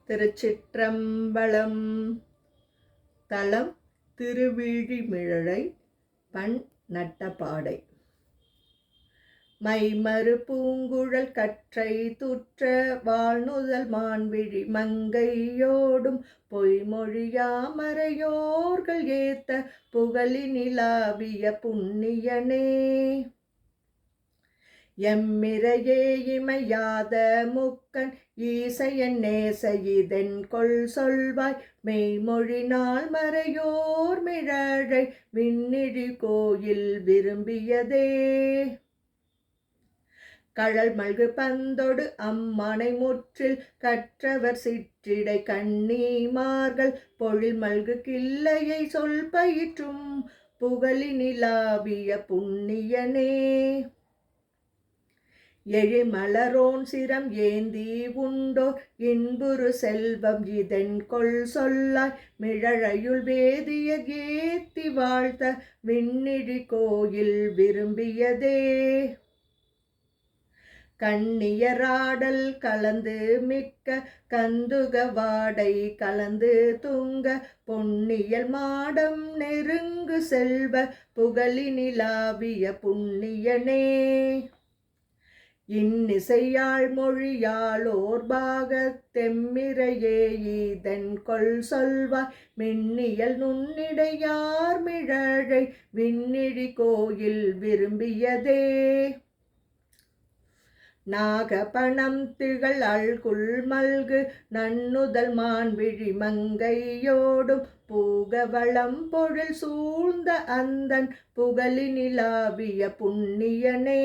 திருச்சிற்றம்பலம். தலம் திருவிழிமிழலை. பண் நட்டபாடை. மைமறு பூங்குழல் கற்றை துற்ற வாழ்நுதல் மான்விழி மங்கையோடும் பொய்மொழியாமறையோர்கள் ஏத்த புகழினிலாவிய புண்ணியனே. எம்மிரையே இமையாத முக்கன் ஈசையன் நேச இதென்கொள் சொல்வாய் மெய்மொழினால் மறையோர் மிழலை விண்ணிழி கோயில் விரும்பியதே. கழல் மல்கு பந்தொடு அம்மானை முற்றில் கற்றவர் சிற்றிடை கண்ணீமார்கள் பொழில் மல்கு கிள்ளையை சொல் பயிற்றும் புகழினிலாவிய புண்ணியனே. எழிமலரோன் சிரம் ஏந்தி உண்டோ இன்புறு செல்வம் இதென்கொள் சொல்லாய் மிழலையுள் வேதியர் ஏத்தி வாழ்த்த விண்ணிழி கோயில் விரும்பியதே. கண்ணியராடல் கலந்து மிக்க கந்துக வாடை கலந்து துங்க பொன்னியல் மாடம் நெருங்கு செல்வ புகழினிலாவிய புண்ணியனே. இன்னிசையாழ் மொழியாளோர் பாகத்தெம்மிரையே இதென்கொள் சொல்வாய் மின்னியல் நுண்ணிடையார் மிழலை விண்ணிழி கோயில் விரும்பியதே. நாகபணம் திகழ் அல்குல் மல்கு நன்னுதல் மான்விழி மங்கையோடும் பூகவளம் பொழில் சூழ்ந்த அந்தன் புகழினிலாவிய புண்ணியனே.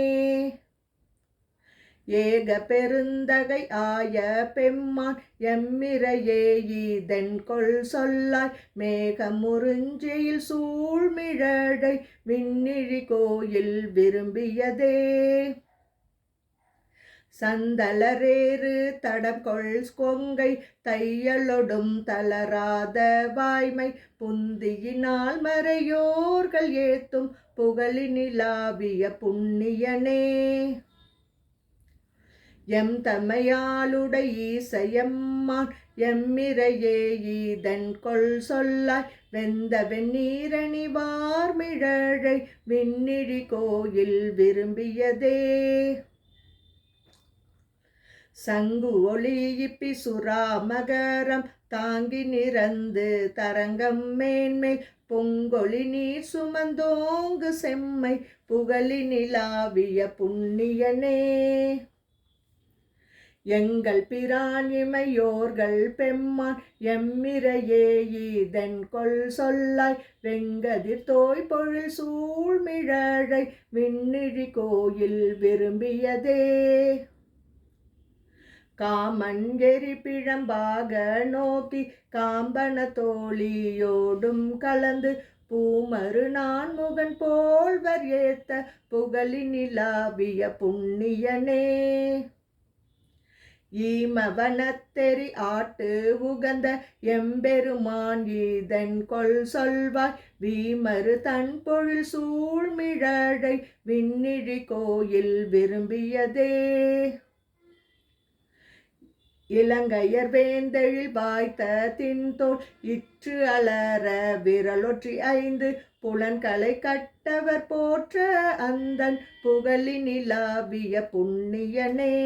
ஏக பெருந்தகை ஆய பெம்மான் எம்மிரையே இதென்கொள் சொல்லாய் மேகமுறிஞ்சியில் சூழ்மிழலை விண்ணிழி கோயில் விரும்பியதே. சந்தலரேறு தடம்கொள் கொங்கை தையலொடும் தளராத வாய்மை புந்தியினால் மறையோர்கள் ஏத்தும் புகழினிலாவிய புண்ணியனே. எம் தமையாளுடை ஈசையம்மான் எம்மிரையே இதென்கொள் சொல்லாய் வெந்த வெந்நீரணிவார் மிழலை விண்ணிழி கோயில் விரும்பியதே. சங்கு ஒளி இப்பி சுறா மகரம் தாங்கி நிறந்து தரங்கம் மேன்மேல் பொங்கொழி நீர் சுமந்தோங்கு செம்மை புகழினிலாவிய புண்ணியனே. எங்கள் பிரான் இமையோர்கள் பெம்மான் எம்மிரையே இதென்கொள் சொல்லாய் வெங்கதிர் தோய் பொழில் சூழ்மிழலை விண்ணிழி கோயில் விரும்பியதே. காமன் எரி பிழம்பாக நோக்கி காம்பன தோழியோடும் கலந்து பூமறு நான்முகன் போல்வர் ஏத்த புகழினிலாவிய புண்ணியனே. ஈமவனத்தெரி ஆட்டு உகந்த எம்பெருமான் இதென்கொள் சொல்வாய் வீமறு தன் பொழில் சூழ்மிழலை விண்ணிழி கோயில் விரும்பியதே. இலங்கையர் வேந்தெழில் வாய்த்த தின்தோள் இற்று அலர விரலொற்றி ஐந்து புலன்களை கட்டவர் போற்ற அந்தன் புகழினிலாவிய புண்ணியனே.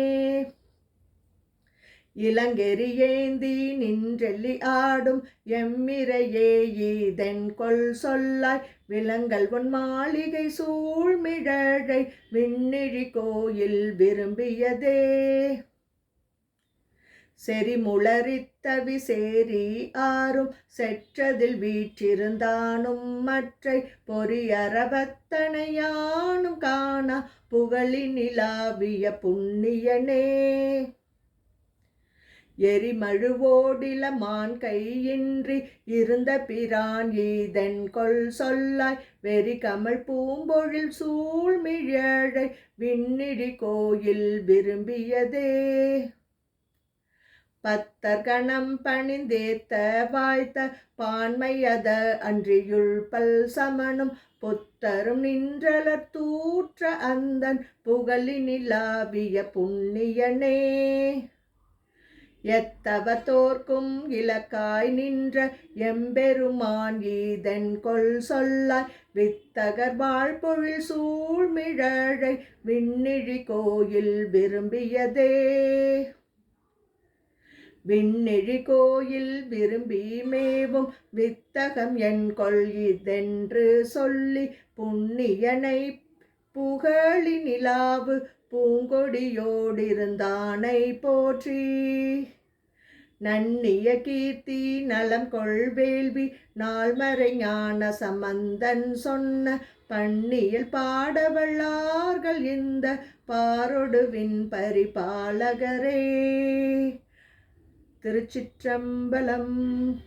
இளங்கெரி ஏந்தி நின்றெல்லி ஆடும் எம்மிரையே இதென்கொள் சொல்லாய் விலங்கல் உன் மாளிகை சூழ்மிழலை விண்ணிழி கோயில் விரும்பியதே. செறிமுளரித்தவி சேரி ஆறும் செற்றதில் வீற்றிருந்தானும் மற்றை பொறியறவத்தனையானும் காணா புகழினிலாவிய புண்ணியனே. எரிமழுவோடில மான் கையின்றி இருந்த பிரான் இதென்கொள் சொல்லாய் வெறி கமல் பூம்பொழில் சூழ்மிழலை விண்ணிழி கோயில் விரும்பியதே. பத்தர் கணம் பணிந்தேத்த வாய்த்த பான்மையத அன்றியுள் பல் சமனும் பொத்தரும் நின்றலர் தூற்ற அந்தன் புகழினிலாவிய புண்ணியனே. எத்தவத்தோர்க்கும் இலக்காய் நின்ற எம்பெருமான் ஈதன் கொல் சொல்லாய் வித்தகர் வாழ்பொழில் சூழ்மிழலை விண்ணிழி கோயில் விரும்பியதே. விண்ணிழி கோயில் விரும்பி மேவும் வித்தகம் என்கொள் இதென்று சொல்லி புண்ணியனை புகழி நிலாவு பூங்கொடியோடிருந்தானை போற்றி. நன்னிய கீர்த்தி நலம் கொள் வேள்வி நால்மறை ஞான சம்பந்தன் சொன்ன பண்ணியில் பாடவல்லார்கள் இந்த பாரொடுவின் பரிபாலகரே. திருச்சிற்றம்பலம்.